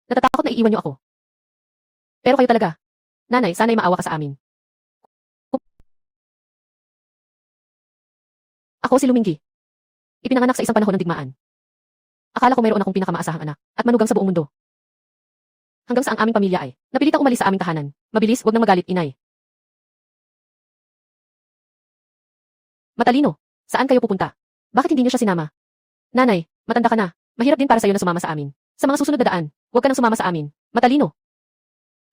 Natatakot na iiwan niyo ako. Pero kayo talaga. Nanay, sana'y maawa ka sa amin. Ako si Luminggi. Ipinanganak sa isang panahon ng digmaan. Akala ko mayroon akong pinakamaasahang anak at manugang sa buong mundo. Hanggang sa ang aming pamilya ay napilitang umalis sa aming tahanan. Mabilis, wag nang magalit, inay. Matalino, saan kayo pupunta? Bakit hindi niyo siya sinama? Nanay, matanda ka na. Mahirap din para sa'yo na sumama sa amin. Sa mga susunod na daan, huwag ka nang sumama sa amin. Matalino.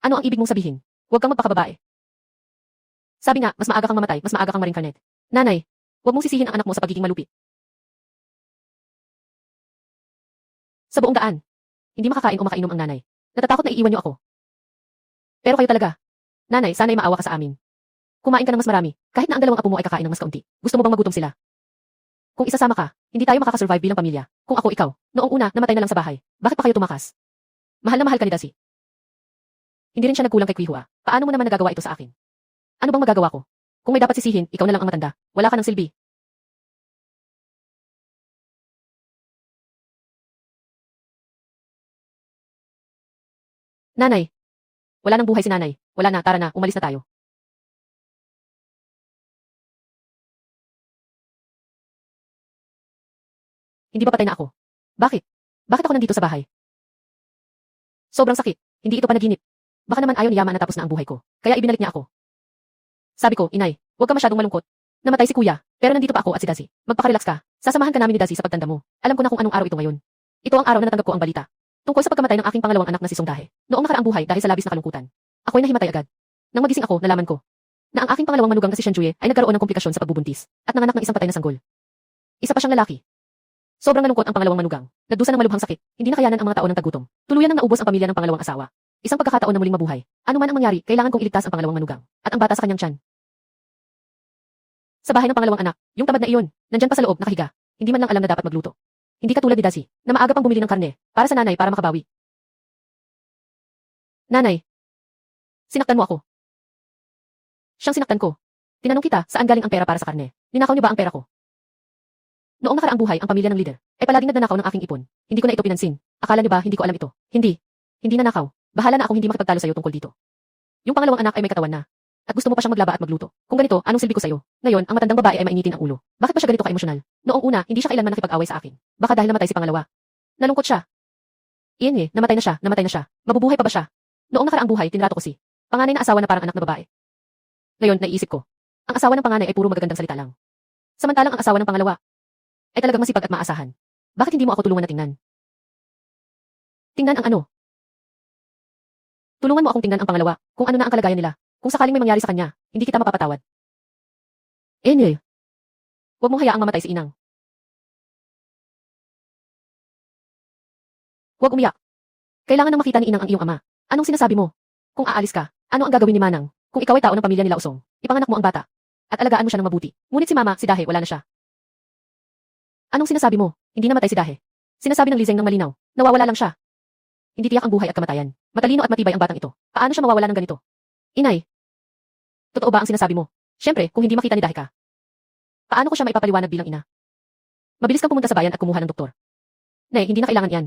Ano ang ibig mong sabihin? Huwag kang magpakababae. Sabi nga, mas maaga kang mamatay, mas maaga kang ma-reincarnate. Nanay, huwag mong sisihin ang anak mo sa pagiging malupi. Sa buong daan, hindi makakain o makainom ang nanay. Natatakot na iiwan niyo ako. Pero kayo talaga. Nanay, sana'y maawa ka sa amin. Kumain ka ng mas marami, kahit na ang dalawang apo mo ay kakain ng mas kaunti. Gusto mo bang magutom sila? Kung isasama ka, hindi tayo makakasurvive bilang pamilya. Kung ako ikaw, noong una, namatay na lang sa bahay. Bakit pa kayo tumakas? Mahal na mahal ka ni Dasi. Hindi rin siya nagkulang kay Kwihua. Paano mo naman nagagawa ito sa akin? Ano bang magagawa ko? Kung may dapat sisihin, ikaw na lang ang matanda. Wala ka ng silbi. Nanay. Wala nang buhay si nanay. Wala na, tara na, umalis na tayo. Hindi ba patay na ako? Bakit? Bakit ako nandito sa bahay? Sobrang sakit. Hindi ito panaginip. Baka naman ayaw ni Yama na tapos na ang buhay ko. Kaya ibinalik niya ako. Sabi ko, inay, huwag ka masyadong malungkot. Namatay si kuya, pero nandito pa ako at si Dasi. Magpaka-relax ka. Sasamahan ka namin ni Dasi sa pagtanda mo. Alam ko na kung anong araw ito ngayon. Ito ang araw na natanggap ko ang balita. Tungkol sa pagkamatay ng aking pangalawang anak na si Songdahe. Noong nakaraang buhay dahil sa labis na kalungkutan. Ako'y nahimatay agad. Nang magising ako, nalaman ko na ang aking pangalawang manugang na si Shanjue ay nagkaroon ng komplikasyon sa pagbubuntis at nanganak ng isang patay na sanggol. Isa pa siyang lalaki. Sobrang nalungkot ang pangalawang manugang. Nagdusa ng malubhang sakit. Hindi nakayanan ang mga taon ng tagutom. Tuluyan nang naubos ang pamilya ng pangalawang asawa. Isang pagkakataon na muling mabuhay. Ano man ang mangyari, kailangan kong iligtas ang pangalawang manugang at ang bata sa kanyang tiyan. Sa bahay ng pangalawang anak, yung tamad na iyon, nandyan pa sa loob, nakahiga. Hindi man lang alam na dapat magluto. Hindi katulad ni Dasi, na maaga pang bumili ng karne, para sa nanay para makabawi. Nanay, sinaktan mo ako. Siyang sinaktan ko. Tinanong kita, saan galing ang pera para sa karne? Ninakaw niyo ba ang pera ko? Noong nakaraang buhay ang pamilya ng leader, ay palaging nagnanakaw ng aking ipon. Hindi ko na ito pinansin. Akala niyo ba hindi ko alam ito? Hindi. Hindi nanakaw. Bahala na akong hindi makipagtalo sa'yo tungkol dito. Yung pangalawang anak ay may katawan na. At gusto mo pa siyang maglaba at magluto. Kung ganito, anong silbi ko sa'yo? Ngayon, ang matandang babae ay mainitin ang ulo. Bakit pa siya ganito ka-emosyonal? Noong una, hindi siya kailanman nakipag-away sa akin. Baka dahil namatay si pangalawa. Nalungkot siya. Iyan namatay na siya, namatay na siya. Mabubuhay pa ba siya? Noong nakaraang buhay, tinrato ko si panganay na asawa na parang anak na babae. Ngayon, naiisip ko. Ang asawa ng panganay ay puro magagandang salita lang. Samantalang ang asawa ng pangalawa ay talagang masipag at maasahan. Bakit hindi mo ako tulungan na tingnan? Tingnan ang ano? Tulungan mo akong tingnan ang pangalawa, kung ano na ang kalagayan nila. Kung sakaling may mangyari sa kanya, hindi kita mapapatawad. Huwag mong hayaang mamatay si Inang. Huwag umiyak. Kailangan nang makita ni Inang ang iyong ama. Anong sinasabi mo? Kung aalis ka, ano ang gagawin ni Manang? Kung ikaw ay tao ng pamilya nila Usong, ipanganak mo ang bata. At alagaan mo siya ng mabuti. Ngunit si Mama, si Dahe, wala na siya. Anong sinasabi mo? Hindi namatay si Dahe. Sinasabi ng Lizeng ng malinaw. Nawawala lang siya. Hindi tiyak ang buhay at kamatayan. Matalino at matibay ang batang ito. Paano siya mawawala ng ganito? Inay. Totoo ba ang sinasabi mo? Siyempre, kung hindi makita ni Dahe ka. Paano ko siya maipapaliwanag bilang ina? Mabilis kang pumunta sa bayan at kumuha ng doktor. Nay, hindi na kailangan yan.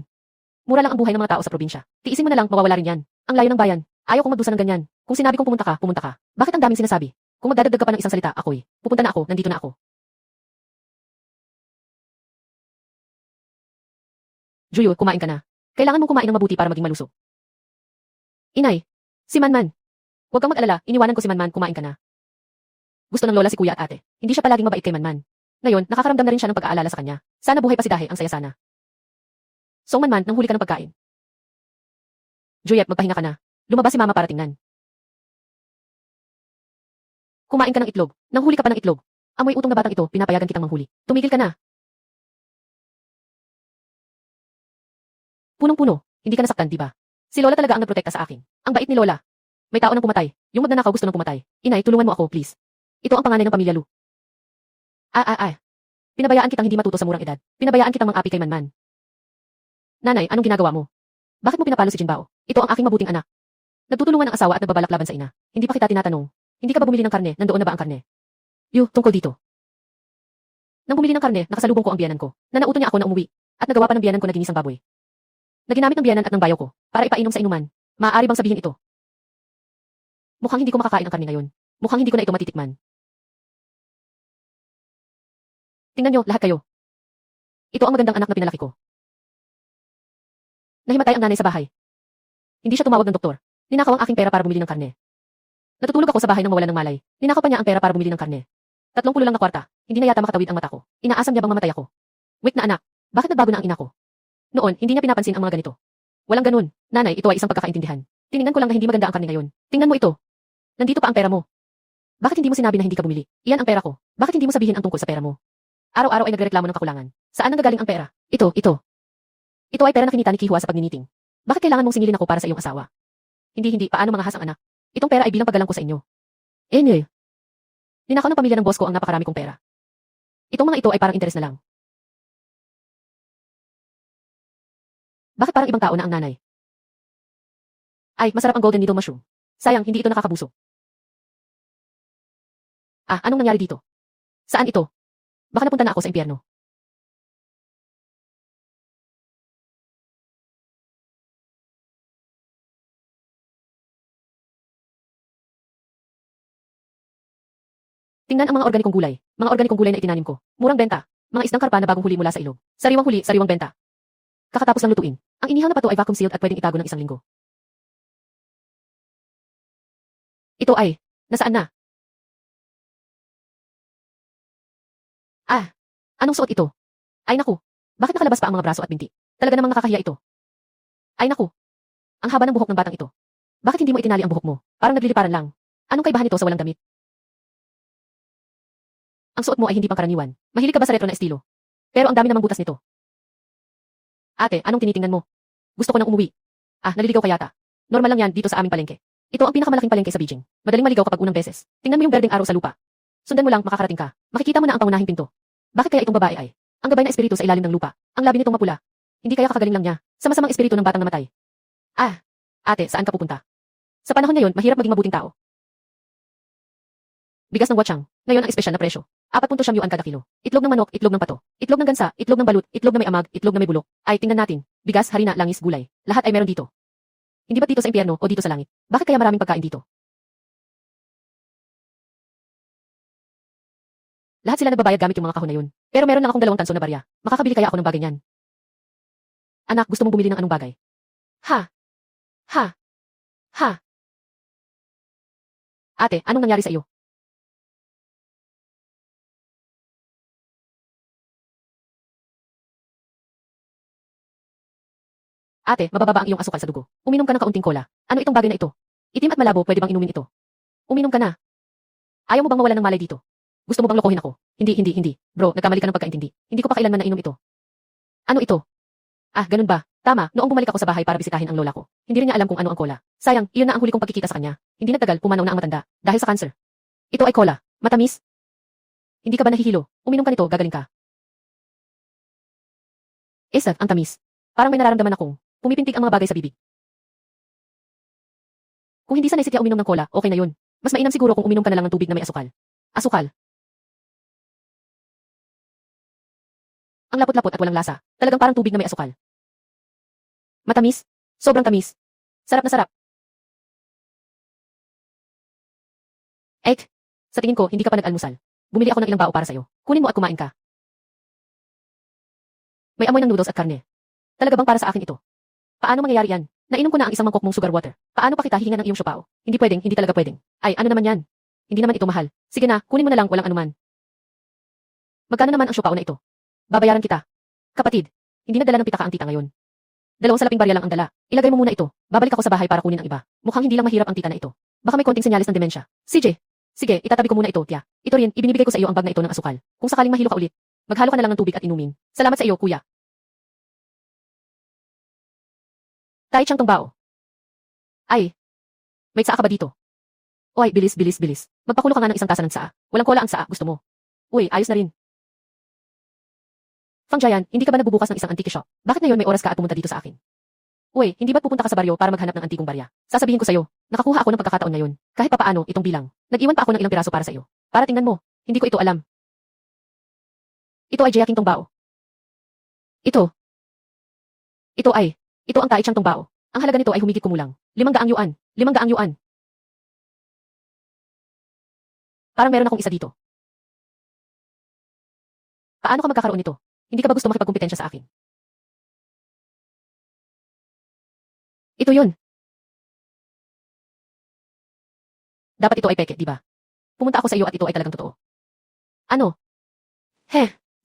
Mura lang ang buhay ng mga tao sa probinsya. Tiisin mo na lang, mawawala rin yan. Ang layo ng bayan. Ayaw kong magdusa ng ganyan. Kung sinabi kong pumunta ka, pumunta ka. Bakit ang daming sinasabi? Kung magdadagdag ka pa ng isang salita, ako'y pupunta na ako, nandito na ako. Juyo, kumain ka na. Kailangan mong kumain ng mabuti para maging malusog. Inay, si Manman. Huwag kang mag-alala, iniwanan ko si Manman, kumain ka na. Gusto ng lola si kuya at ate. Hindi siya palaging mabait kay Manman. Ngayon, nakakaramdam na rin siya ng pag-aalala sa kanya. Sana buhay pa si Dahe, ang saya sana. So Manman, nang huli ka ng pagkain. Juyep, magpahinga ka na. Lumabas si Mama para tingnan. Kumain ka ng itlog. Nang huli ka pa ng itlog. Amoy utong na batang ito, pinapayagan kitang manghuli. Tumigil ka na. Punong-puno, hindi ka nasaktan, di ba? Si Lola talaga ang nagprotekta sa akin. Ang bait ni Lola. May tao nang pumatay. Yung magnanakaw gusto nang pumatay. Inay, tulungan mo ako, please. Ito ang panganay ng pamilya Lu. Pinabayaan kitang hindi matuto sa murang edad. Pinabayaan kitang mang-api kay Manman. Nanay, anong ginagawa mo? Bakit mo pinapalo si Jinbao? Ito ang aking mabuting anak. Nagtutulungan ang asawa at nagbabalak laban sa ina. Hindi pa kita tinatanong. Hindi ka ba bumili ng karne? Nandoon na ba ang karne? Tungkol dito. Nang bumili ng karne, nakasalubong ko ang biyanan ko. Nanauto niya ako na umuwi. At nagawa pa ng biyanan ko na ginisang baboy. na ginamit ng biyanan at ng bayo ko para ipainom sa inuman. Maaari bang sabihin ito? Mukhang hindi ko makakain ang karne ngayon. Mukhang hindi ko na ito matitikman. Tingnan niyo, lahat kayo. Ito ang magandang anak na pinalaki ko. Nahimatay ang nanay sa bahay. Hindi siya tumawag ng doktor. Ninakaw ang aking pera para bumili ng karne. Natutulog ako sa bahay nang mawalan ng malay. Ninakaw pa niya ang pera para bumili ng karne. 30 lang na kwarta. Hindi na yata makatawid ang mata ko. Inaasam niya bang mamatay ako? Wait na anak. Bakit nagbago na ang ina ko? Noon, hindi niya pinapansin ang mga ganito. Walang ganun. Nanay, ito ay isang pagkakaintindihan. Tiningnan ko lang na hindi maganda ang karne ngayon. Tingnan mo ito. Nandito pa ang pera mo. Bakit hindi mo sinabi na hindi ka bumili? Iyan ang pera ko. Bakit hindi mo sabihin ang tungkol sa pera mo? Araw-araw ay nagrereklamo ng kakulangan. Saan nanggagaling ang pera? Ito. Ito ay pera na kinita ni Kihua sa pagniniting. Bakit kailangan mong singilin ako para sa iyong asawa? Hindi. Paano mga hasang anak? Itong pera ay bilang paggalang ko sa inyo. Ninakaw ng pamilya ng boss ko ang napakarami kong pera. Itong mga ito ay parang interes na lang. Bakit parang ibang tao na ang nanay? Ay, masarap ang golden needle mushroom. Sayang, hindi ito nakakabuso. Anong nangyari dito? Saan ito? Baka napunta na ako sa impyerno. Tingnan ang mga organikong gulay. Mga organikong gulay na itinanim ko. Murang benta. Mga isdang karpa na bagong huli mula sa ilog. Sariwang huli, sariwang benta. Kakatapos lang lutuin. Ang inihaw na pato ay vacuum sealed at pwedeng itago ng 1 linggo. Ito ay, nasaan na? Anong suot ito? Ay naku, bakit nakalabas pa ang mga braso at binti? Talaga namang nakakahiya ito. Ay naku, ang haba ng buhok ng batang ito. Bakit hindi mo itinali ang buhok mo? Parang nagliliparan lang. Anong kaibahan nito sa walang damit? Ang suot mo ay hindi pangkaraniwan. Mahilig ka ba sa retro na estilo? Pero ang dami namang butas nito. Ate, anong tinitingnan mo? Gusto ko nang umuwi. Naliligaw ka yata. Normal lang yan dito sa aming palengke. Ito ang pinakamalaking palengke sa Beijing. Madaling maligaw kapag unang beses. Tingnan mo yung berdeng araw sa lupa. Sundan mo lang, makakarating ka. Makikita mo na ang pangunahing pinto. Bakit kaya itong babae ay? Ang gabay na espiritu sa ilalim ng lupa. Ang labi nitong mapula. Hindi kaya kakagaling lang niya. Sa masamang espiritu ng batang namatay. Ate, saan ka pupunta? Sa panahon ngayon, mahirap maging mabuting tao. Bigas ng Wachang. Ngayon ang espesyal na presyo. 4.7 yuan kada kilo. Itlog ng manok, itlog ng pato. Itlog ng gansa, itlog ng balut, itlog na may amag, itlog na may bulok. Ay, tingnan natin. Bigas, harina, langis, gulay. Lahat ay meron dito. Hindi ba dito sa impyerno o dito sa langit? Bakit kaya maraming pagkain dito? Lahat sila nagbabayad gamit yung mga kahon na yun. Pero meron lang akong 2 tanso na barya. Makakabili kaya ako ng bagay niyan? Anak, gusto mong bumili ng anong bagay? Ate, anong nangyari sa iyo? Ate, mabababa ang iyong asukal sa dugo. Uminom ka ng kaunting cola. Ano itong bagay na ito? Itim at malabo, pwede bang inumin ito? Uminom ka na. Ayaw mo bang mawalan ng malay dito? Gusto mo bang lokohin ako? Hindi. Bro, nagkamali ka ng pagkaintindi. Hindi ko pa kailanman nainom ito. Ano ito? Ganun ba? Tama, noong bumalik ako sa bahay para bisitahin ang lola ko. Hindi rin niya alam kung ano ang cola. Sayang, iyon na ang huli kong pagkikita sa kanya. Hindi nagtagal, pumanaw na ang matanda. Dahil sa cancer. Ito ay cola. Matamis? Hindi ka ba nahihilo? Uminom ka nito, gagaling ka. Ang tamis. Parang may nararamdaman akong pumipintig ang mga bagay sa bibig. Kung hindi sanay si Tia uminom ng cola, okay na yun. Mas mainam siguro kung uminom ka na lang ng tubig na may asukal. Asukal. Ang lapot-lapot at walang lasa. Talagang parang tubig na may asukal. Matamis. Sobrang tamis. Sarap na sarap. Sa tingin ko, hindi ka pa nag-almusal. Bumili ako ng ilang bao para sa'yo. Kunin mo at kumain ka. May amoy ng noodles at karne. Talaga bang para sa akin ito? Paano mangyayari yan? Nainom ko na ang isang mangkok mong sugar water. Paano pa kita hihingan ng iyong siopao? Hindi pwedeng, hindi talaga pwedeng. Ay, ano naman yan? Hindi naman ito mahal. Sige na, kunin mo na lang, walang anuman. Magkano naman ang siopao na ito? Babayaran kita. Kapatid, hindi nagdala ng pitaka ang tita ngayon. 2 salaping barya lang ang dala. Ilagay mo muna ito. Babalik ako sa bahay para kunin ang iba. Mukhang hindi lang mahirap ang tita na ito. Baka may konting senyalis ng demensya. CJ. Sige, itatabi ko muna ito, Tia. Ito rin, ibinibigay ko sa iyo ang bag na ito ng asukal. Kung sakaling mahilo ka ulit, maghalo ka na lang ng tubig at inumin. Salamat sa iyo, kuya. Tai Chang Tongbao. Ay, may tsaa ka ba dito? Oy, bilis. Magpakulo ka nga ng isang tasa ng tsaa. Walang cola ang tsaa, gusto mo? Uy, ayos na rin. Fang Jian, hindi ka ba nagbubukas ng isang antique shop? Bakit ngayon may oras ka at pumunta dito sa akin? Uy, hindi ba't pupunta ka sa baryo para maghanap ng antikong barya? Sasabihin ko sa'yo, nakakuha ako ng pagkakataon ngayon. Kahit papaano, itong bilang. Nag-iwan pa ako ng ilang piraso para sa'yo. Para tingnan mo, hindi ko ito alam. Ito ay Jayaking Tongbao. Ito ay Ito ang taitsang tungbao. Ang halaga nito ay humigit kumulang. 500 yuan. 500 yuan. Parang meron akong isa dito. Paano ka magkakaroon nito? Hindi ka ba gusto makipagkumpetensya sa akin? Ito yun. Dapat ito ay peke, di ba? Pumunta ako sa iyo at ito ay talagang totoo. Ano?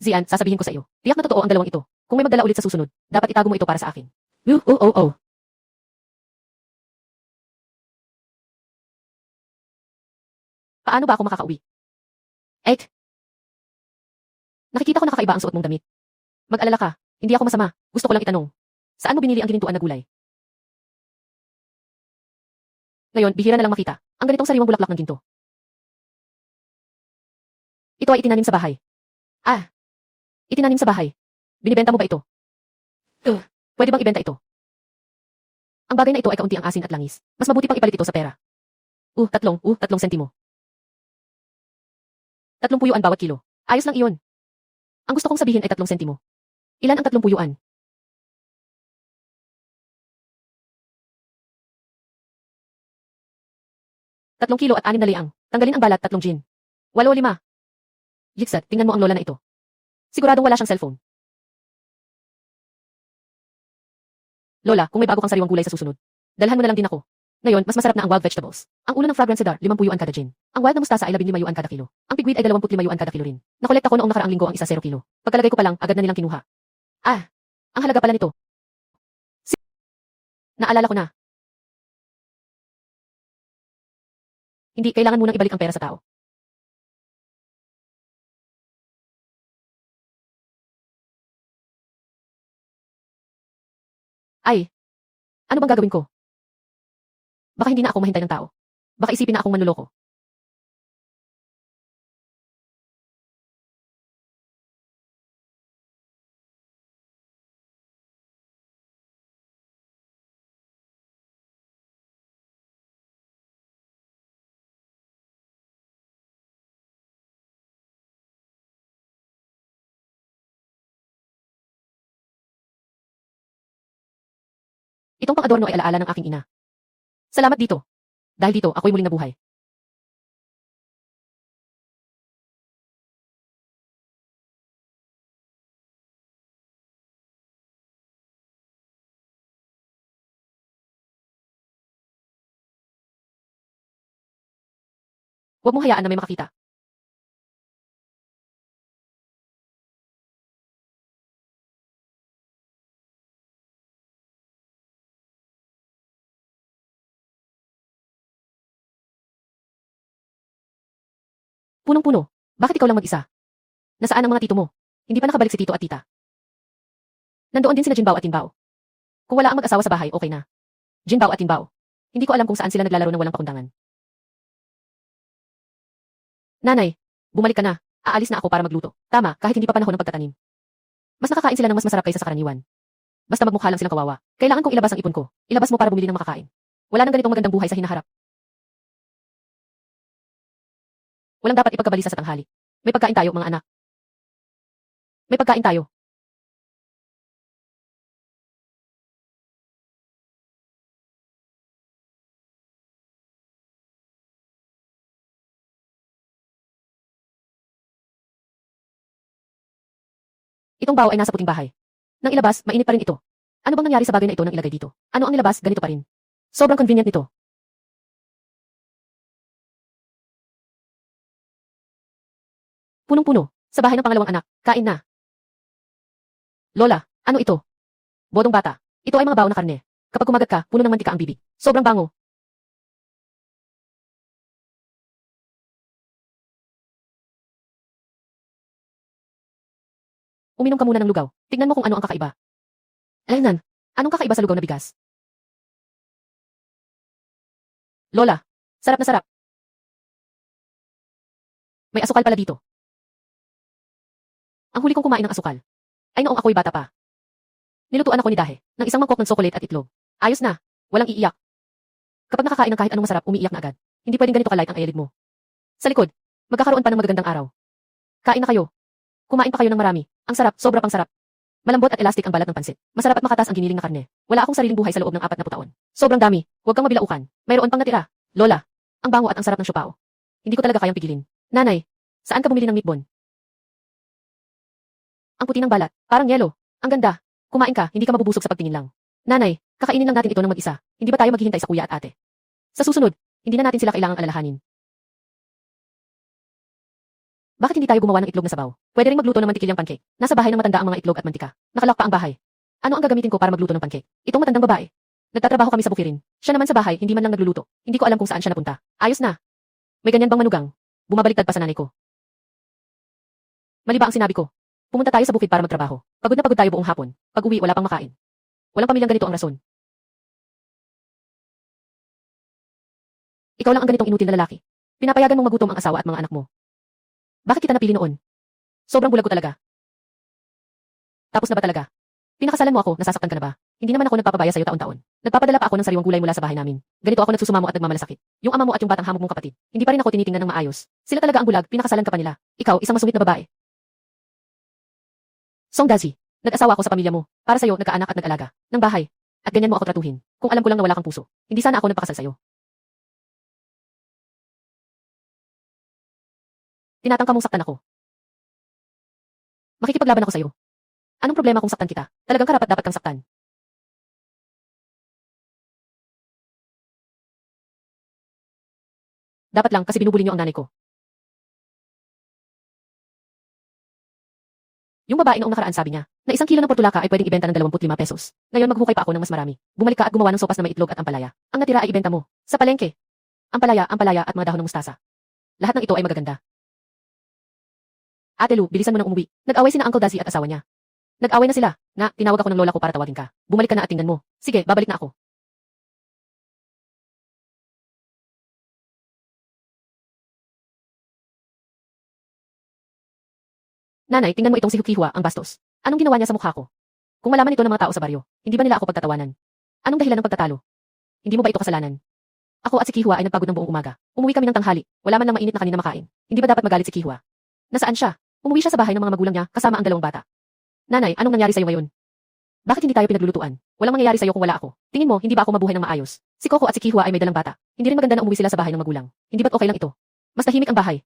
Zian, sasabihin ko sa iyo. Tiyak na totoo ang dalawang ito. Kung may magdala ulit sa susunod, dapat itago mo ito para sa akin. Oh. Paano ba ako makakauwi? Nakikita ko na kakaiba ang suot mong damit. Mag-alala ka, hindi ako masama. Gusto ko lang itanong. Saan mo binili ang ginintuan na gulay? Ngayon, bihira na lang makita ang ganitong sariwang bulaklak ng ginto. Ito ay itinanim sa bahay. Itinanim sa bahay. Binibenta mo ba ito? Pwede bang ibenta ito? Ang bagay na ito ay kaunti ang asin at langis. Mas mabuti pang ipalit ito sa pera. Tatlong sentimo. 30 yuan bawat kilo. Ayos lang iyon. Ang gusto kong sabihin ay 3 sentimo. Ilan ang 30 yuan? 3 kilo at 6 na liang. Tanggalin ang balat, 3 gin. 8.5. Yixat, tingnan mo ang lola na ito. Siguradong wala siyang cellphone. Lola, kung may bago kang sariwang gulay sa susunod, dalhan mo na lang din ako. Ngayon, mas masarap na ang wild vegetables. Ang ulo ng fragrant cedar, 50 yuan kada gin. Ang wild na mustasa ay 15 yuan kada kilo. Ang pigweed ay 25 yuan kada kilo rin. Nakolekta ko noong nakaraang linggo ang isa 0 kilo. Pagkalagay ko pa lang, agad na nilang kinuha. Ang halaga pala nito. Naalala ko na. Hindi, kailangan munang ibalik ang pera sa tao. Ano bang gagawin ko? Baka hindi na ako mahintay ng tao. Baka isipin na akong manloloko. Itong pang-adorno ay alaala ng aking ina. Salamat dito. Dahil dito, ako'y muling nabuhay. Huwag mong hayaan na may makakita. Punong-puno. Bakit ikaw lang mag-isa? Nasaan ang mga tito mo? Hindi pa nakabalik si tito at tita. Nandoon din sina Jinbao at Tinbao. Kung wala ang mag-asawa sa bahay, okay na. Jinbao at Tinbao. Hindi ko alam kung saan sila naglalaro ng walang pakundangan. Nanay, bumalik ka na. Aalis na ako para magluto. Tama, kahit hindi pa panahon ng pagtatanim. Mas nakakain sila ng mas masarap kaysa sa karaniwan. Basta magmukha lang silang kawawa. Kailangan kong ilabas ang ipon ko. Ilabas mo para bumili ng makakain. Wala nang ganitong magandang buhay sa hinaharap. Walang dapat ipagkabalisa sa tanghali. May pagkain tayo, mga anak. May pagkain tayo. Itong bao ay nasa puting bahay. Nang ilabas, mainit pa rin ito. Ano bang nangyari sa bagay na ito nang ilagay dito? Ano ang nilabas, ganito pa rin. Sobrang convenient nito. Punong-puno. Sa bahay ng pangalawang anak, kain na. Lola, ano ito? Bodong bata. Ito ay mga bao na karne. Kapag kumagat ka, puno ng mantika ang bibig. Sobrang bango. Uminom ka muna ng lugaw. Tignan mo kung ano ang kakaiba. Nan, anong kakaiba sa lugaw na bigas? Lola, sarap na sarap. May asukal pala dito. Ang huli kong kumain ng asukal ay noong ako'y bata pa. Nilutuan ako ni Dahe ng isang mangkok ng tsokolate at itlog. Ayos na. Walang iiyak. Kapag nakakain ng kahit anong masarap, umiiyak na agad. Hindi pwedeng ganito ka-light ang eyelid mo. Sa likod, magkakaroon pa ng magagandang araw. Kain na kayo. Kumain pa kayo ng marami. Ang sarap, sobra pang sarap. Malambot at elastic ang balat ng pansit. Masarap at makatas ang giniling na karne. Wala akong sariling buhay sa loob ng 40 taon. Sobrang dami. Huwag kang mabilaukan. Mayroon pang natira. Lola. Ang bango at ang sarap ng siopao. Hindi ko talaga kayang pigilin. Nanay, saan ka bumili ng meatball? Ang puti ng balat. Parang yelo. Ang ganda. Kumain ka, hindi ka mabubusog sa pagtingin lang. Nanay, kakainin lang natin ito ng mag-isa. Hindi ba tayo maghihintay sa kuya at ate? Sa susunod, hindi na natin sila kailangang alalahanin. Bakit hindi tayo gumawa ng itlog na sabaw? Pwede ring magluto ng mantikilyang pancake. Nasa bahay ng matanda ang mga itlog at mantika. Nakalak pa ang bahay. Ano ang gagamitin ko para magluto ng pancake? Itong matandang babae. Nagtatrabaho kami sa bukirin. Siya naman sa bahay, hindi man lang nagluluto. Hindi ko alam kung saan siya napunta. Ayos na. May ganyan bang manugang? Bumabaliktad pa sa nanay ko. Mali ba ang sinabi ko? Pumunta tayo sa bukid para magtrabaho. Pagod na pagod tayo buong hapon. Pag-uwi, wala pang makain. Walang pamilyang ganito ang rason. Ikaw lang ang ganitong inutil na lalaki. Pinapayagan mong magutom ang asawa at mga anak mo. Bakit kita napili noon? Sobrang bulag ko talaga. Tapos na ba talaga? Pinakasalan mo ako, nasasaktan ka na ba? Hindi naman ako nagpapabaya sa'yo taon-taon. Nagpapadala pa ako ng sariwang gulay mula sa bahay namin. Ganito ako nagsusumamo at nagmamalasakit. Yung ama mo at yung batang hamog mong kapatid, hindi pa rin ako tinitingnan ng maayos. Sila talaga ang bulag, pinakasalan ka pa nila. Ikaw, isang masungit na babae. Song Dazi, nag-asawa ako sa pamilya mo. Para sa'yo, nagkaanak at nag-alaga. Ng bahay. At ganyan mo ako tratuhin. Kung alam ko lang na wala kang puso, hindi sana ako nagpakasal sa'yo. Tinatangka mong saktan ako. Makikipaglaban ako sa'yo. Anong problema kung saktan kita? Talagang karapat-dapat kang saktan. Dapat lang kasi binubuli niyo ang nanay ko. Yung babae noong nakaraan sabi niya, na 1 kilo ng portulaka ay pwedeng ibenta ng 25 pesos. Ngayon maghukay pa ako ng mas marami. Bumalik ka at gumawa ng sopas na may itlog at ampalaya. Ang natira ay ibenta mo. Sa palengke. Ampalaya at mga dahon ng mustasa. Lahat ng ito ay magaganda. Ate Lu, bilisan mo nang umuwi. Nag-away sina Uncle Dazi at asawa niya. Nag-away na sila. Na, tinawag ako ng lola ko para tawagin ka. Bumalik ka na at tingnan mo. Sige, babalik na ako. Nanay, tingnan mo itong si Hukihua, ang bastos. Anong ginawa niya sa mukha ko? Kung malaman ito ng mga tao sa baryo, hindi ba nila ako pagtatawanan? Anong dahilan ng pagtatalo? Hindi mo ba ito kasalanan? Ako at si Kihua ay nagpagod ng buong umaga. Umuwi kami ng tanghali. Wala man lang mainit na kanina makain. Hindi ba dapat magalit si Kihua? Nasaan siya? Umuwi siya sa bahay ng mga magulang niya kasama ang 2 bata. Nanay, anong nangyari sa'yo ngayon? Bakit hindi tayo pinaglulutuan? Walang mangyayari sa'yo kung wala ako. Tingin mo, hindi ba ako mabuhay ng maayos? Si Coco at si Kihua ay may dalang bata. Hindi rin maganda na umuwi sila sa bahay ng magulang. Hindi ba't okay lang ito? Mas tahimik ang bahay.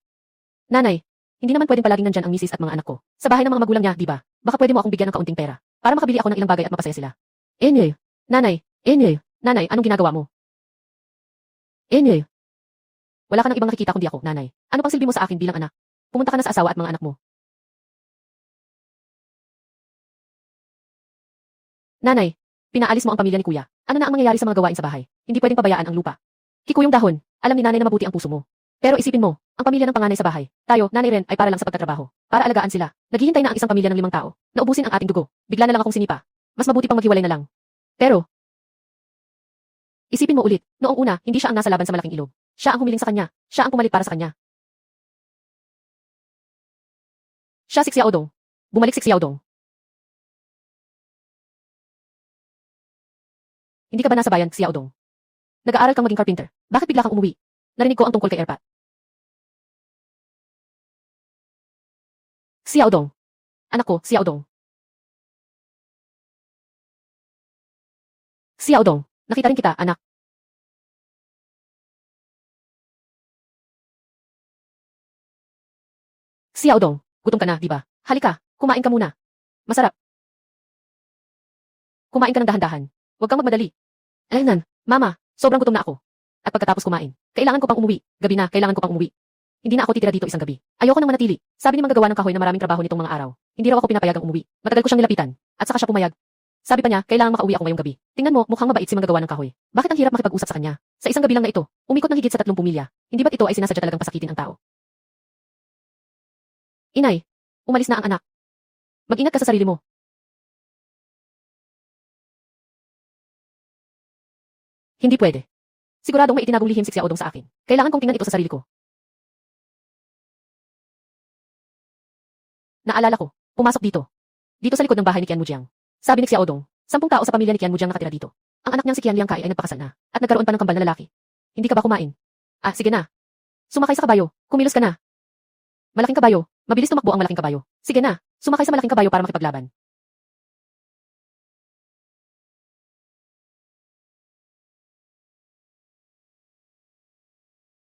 Nanay, hindi naman pwedeng palaging nandyan ang misis at mga anak ko. Sa bahay ng mga magulang niya, di ba? Baka pwede mo akong bigyan ng kaunting pera para makabili ako ng ilang bagay at mapasaya sila. Enye. Nanay, anong ginagawa mo? Enye. Wala ka ng ibang nakikita kundi ako, nanay. Ano pang silbi mo sa akin bilang anak? Pumunta ka na sa asawa at mga anak mo. Nanay, pinaalis mo ang pamilya ni kuya. Ano na ang mangyayari sa mga gawain sa bahay? Hindi pwedeng pabayaan ang lupa. Kikuyong dahon, alam ni nanay na mabuti ang puso mo. Pero isipin mo, ang pamilya ng panganay sa bahay, tayo, nanay rin, ay para lang sa pagtatrabaho. Para alagaan sila. Naghihintay na ang isang pamilya ng 5 tao. Naubusin ang ating dugo. Bigla na lang akong sinipa. Mas mabuti pang maghiwalay na lang. Pero, isipin mo ulit, noong una, hindi siya ang nasa laban sa malaking ilog. Siya ang humiling sa kanya. Siya ang pumalit para sa kanya. Siya si Xiaodong. Bumalik si Xiaodong. Hindi ka ba nasa bayan, Xiaodong? Nag-aaral kang maging carpenter. Bakit bigla kang umuwi? Narinig ko ang tungkol kay Erpat. Xiaodong. Anak ko, Xiaodong. Xiaodong, nakita rin kita, anak. Xiaodong, gutom ka na, di ba? Halika, kumain ka muna. Masarap. Kumain ka ng dahan-dahan. Huwag kang magmadali. Ayun, mama, sobrang gutom na ako. At pagkatapos kumain, kailangan ko pang umuwi. Gabi na, kailangan ko pang umuwi. Hindi na ako titira dito isang gabi. Ayoko nang manatili. Sabi ni manggagawa ng kahoy na maraming trabaho nitong mga araw. Hindi raw ako pinapayagang umuwi. Matagal ko siyang nilapitan. At saka siya pumayag. Sabi pa niya, kailangan makauwi ako ngayong gabi. Tingnan mo, mukhang mabait si manggagawa ng kahoy. Bakit ang hirap makipag-usap sa kanya? Sa isang gabi lang na ito, umikot ng higit sa 30 milya. Hindi ba't ito ay sinasadya talagang pasakitin ang tao? Inay, umalis na ang anak. Mag-ingat ka sa sarili mo. Hindi pwede. Siguradong may itinagong lihim si Xiaodong sa akin. Kailangan kong tingnan ito sa sarili ko. Naalala ko, pumasok dito. Dito sa likod ng bahay ni Qian Mujiang. Sabi ni Xiaodong, 10 tao sa pamilya ni Qian Mujiang nakatira dito. Ang anak niyang si Qian Liangkai ay nagpakasal na, at nagkaroon pa ng kambal na lalaki. Hindi ka ba kumain? Ah, sige na. Sumakay sa kabayo, kumilos ka na. Malaking kabayo, mabilis tumakbo ang malaking kabayo. Sige na, sumakay sa malaking kabayo para makipaglaban.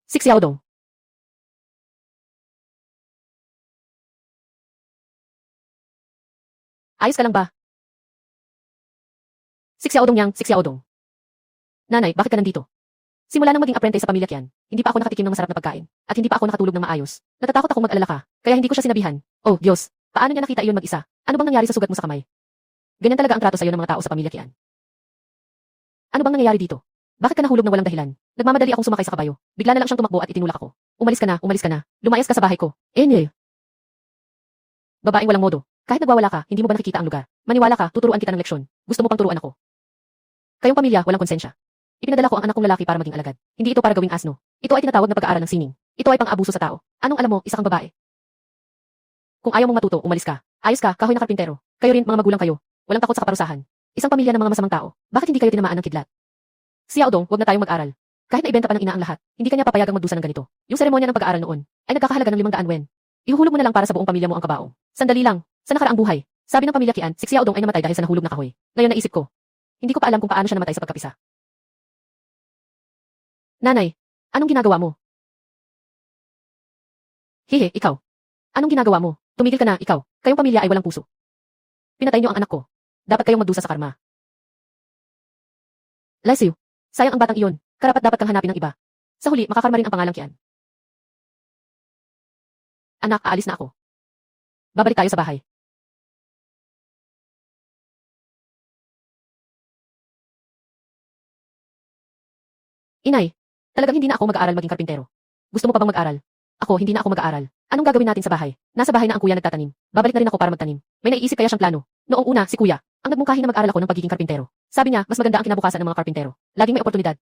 Si Xiaodong. Ayos ka lang ba? Si Xiaodong yang, si Xiaodong. Nanay, bakit ka nandito? Simula nang maging apprentice sa pamilya Qian, hindi pa ako nakatikim ng masarap na pagkain, at hindi pa ako nakatulog ng maayos. Natatakot akong mag-alala ka, kaya hindi ko siya sinabihan. Oh, Diyos, paano niya nakita iyon mag-isa? Ano bang nangyari sa sugat mo sa kamay? Ganyan talaga ang trato sa'yo ng mga tao sa pamilya Qian. Ano bang nangyayari dito? Bakit ka nahulog na walang dahilan? Nagmamadali akong sumakay sa kabayo. Bigla na lang siyang tumakbo at itinulak ako. Umalis ka na, umalis ka na. Lumayas ka sa bahay ko. Babaeng walang modo. Kahit nagwawala ka, hindi mo ba nakikita ang lugar? Maniwala ka, tuturuan kita ng leksyon. Gusto mo pang turuan ako. Kayong pamilya, walang konsensya. Ipinadala ko ang anak kong lalaki para maging alagad. Hindi ito para gawing asno. Ito ay tinatawag na pag-aaral ng sining. Ito ay pang-abuso sa tao. Anong alam mo, isa kang babae. Kung ayaw mong matuto, umalis ka. Ayos ka, kahoy na karpintero. Kayo rin, mga magulang kayo. Walang takot sa kaparusahan. Isang pamilya ng mga masamang tao. Bakit hindi kayo tinamaan ng kidlat? Si Xiaodong, wag na tayong mag-aral. Kahit na ibenta pa ng ina ang lahat, hindi kanya papayagang magdusa ng ganito. Yung seremonya ng pag-aaral noon ay nagkakahalaga ng 500 wen. Ihuhulog mo na lang para sa buong pamilya mo ang kabaong. Sandali lang. Sa nakaraang buhay, sabi ng pamilya Qian, si Xiaodong ay namatay dahil sa nahulog na kahoy. Ngayon naisip ko, hindi ko pa alam kung paano siya namatay sa pagkapisa. Nanay, anong ginagawa mo? Hihe, ikaw. Anong ginagawa mo? Tumigil ka na, ikaw. Kayong pamilya ay walang puso. Pinatay niyo ang anak ko. Dapat kayong magdusa sa karma. Lesiu, sayang ang batang iyon. Karapat-dapat kang hanapin ng iba. Sa huli, makakarma rin ang pangalang Qian. Anak, aalis na ako. Babalik tayo sa bahay. Inay, talagang hindi na ako mag-aaral maging karpintero. Gusto mo pa bang mag-aral? Ako, hindi na ako mag-aaral. Anong gagawin natin sa bahay? Nasa bahay na ang kuya nagtatanim. Babalik na rin ako para magtanim. May naiisip kaya siyang plano. Noong una, si kuya, ang nagmungkahi na mag-aral ako ng pagiging karpintero. Sabi niya, mas maganda ang kinabukasan ng mga karpintero. Laging may oportunidad.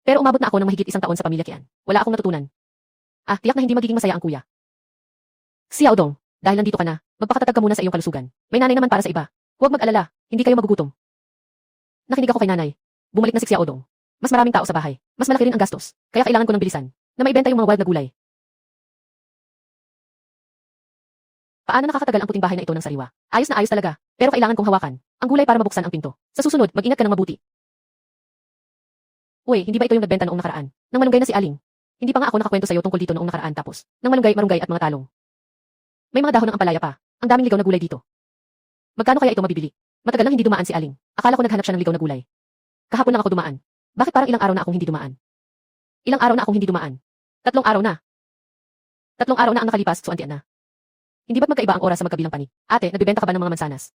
Pero umabot na ako ng mahigit 1 taon sa pamilya Qian. Wala akong natutunan. Tiyak na hindi magiging masaya ang kuya. Si Xiaodong, dahil nandito ka na, magpakatatag ka muna sa iyong kalusugan. May nanay naman para sa iba. Huwag mag-alala, hindi kayo magugutom. Nakinig ako kay nanay. Bumalik na si Xiaodong. Mas maraming tao sa bahay. Mas malaki rin ang gastos. Kaya kailangan ko ng bilisan na maibenta yung mga wild na gulay. Paano nakakatagal ang puting bahay na ito ng sariwa? Ayos na ayos talaga, pero kailangan kong hawakan ang gulay para mabuksan ang pinto. Sa susunod, mag-ingat ka ng mabuti. Uy, hindi ba ito yung nagbenta noong nakaraan? Nang malunggay na si Aling. Hindi pa nga ako nakakwento sa'yo tungkol dito noong nakaraan tapos. Nang malunggay, marunggay at mga talong. May mga dahon ng ampalaya pa. Ang daming ligaw na gulay dito. Magkano kaya ito mabibili? Matagal lang hindi dumaan si Aling. Akala ko naghanap siya ng ligaw na gulay. Kahapon lang ako dumaan. Bakit parang ilang araw na akong hindi dumaan? Ilang araw na akong hindi dumaan? 3 araw na. 3 araw na ang nakalipas, so antian na. Hindi ba't magkaiba ang oras sa magkabilang panig? Ate, nagbibenta ka ba ng mga mansanas?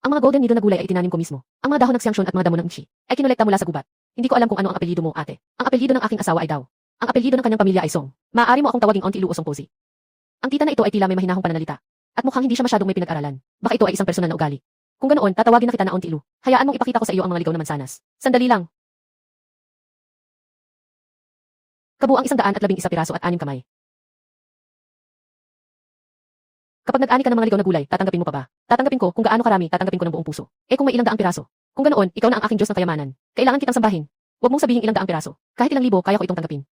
Ang mga golden nido na gulay ay itinanim ko mismo. Ang mga dahon ng xiangxun at mga damo ng inchi ay kinolekta mula sa gubat. Hindi ko alam kung ano ang apelyido mo, ate. Ang apelyido ng aking asawa ay Daw. Ang apelyido ng kanyang pamilya ay Song. Maaari mo akong tawaging Auntie Lu o Song Posy. Ang tita na ito ay tila may mahinahong pananalita. At mukhang hindi siya masyadong may pinag-aralan. Baka ito ay isang personal na ugali. Kung ganoon, tatawagin na kita na Auntie Lu. Hayaan mong ipakita ko sa iyo ang mga ligaw na mansanas. Sandali lang. Kabuang 111 piraso at 6 kamay. Kapag nag-ani ka ng mga ligaw na gulay, tatanggapin mo pa ba? Tatanggapin ko, kung gaano karami, tatanggapin ko ng buong puso. Kung may ilang daang piraso. Kung ganoon, ikaw na ang aking Diyos ng kayamanan. Kailangan kitang sambahin. Huwag mong sabihin ilang daang piraso. Kahit ilang libo, kaya ko itong tanggapin.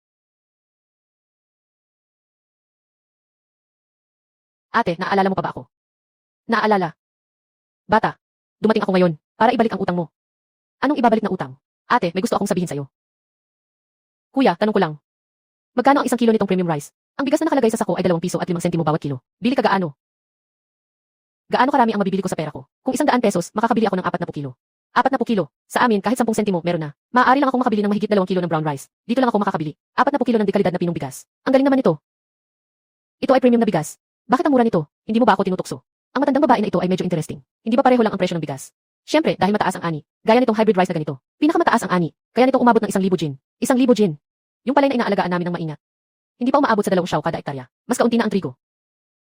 Ate, naaalala mo pa ba ako? Naaalala. Bata, dumating ako ngayon, para ibalik ang utang mo. Anong ibabalik na utang? Ate, may gusto akong sabihin sa'yo. Kuya, tanong ko lang. Magkano ang 1 kilo nitong premium rice? Ang bigas na nakalagay sa sako ay 2 piso at 5 sentimo bawat kilo. Bili ka gaano? Gaano karami ang mabibili ko sa pera ko? Kung 100 pesos, makakabili ako ng 40 kilo. 40 kilo. Sa amin, kahit 10 sentimo, meron na. Maaari lang akong makabili ng mahigit 2 kilo ng brown rice. Dito lang ako makakabili. 40 kilo ng dekalidad na pinong bigas. Ang galing naman nito. Ito ay premium na bigas. Bakit ang mura nito? Hindi mo ba ako tinutukso? Ang matandang babae na ito ay medyo interesting. Hindi ba pareho lang ang presyo ng bigas? Siyempre, dahil mataas ang ani. Gaya nitong hybrid rice na ganito. Pinakamataas ang ani. Kaya nitong umabot ng 1,000 jin. 1,000 jin. Yung palay na inaalagaan namin ng maingat. Hindi pa umaabot sa 2 siyaw kada ektarya. Mas kaunti na ang trigo.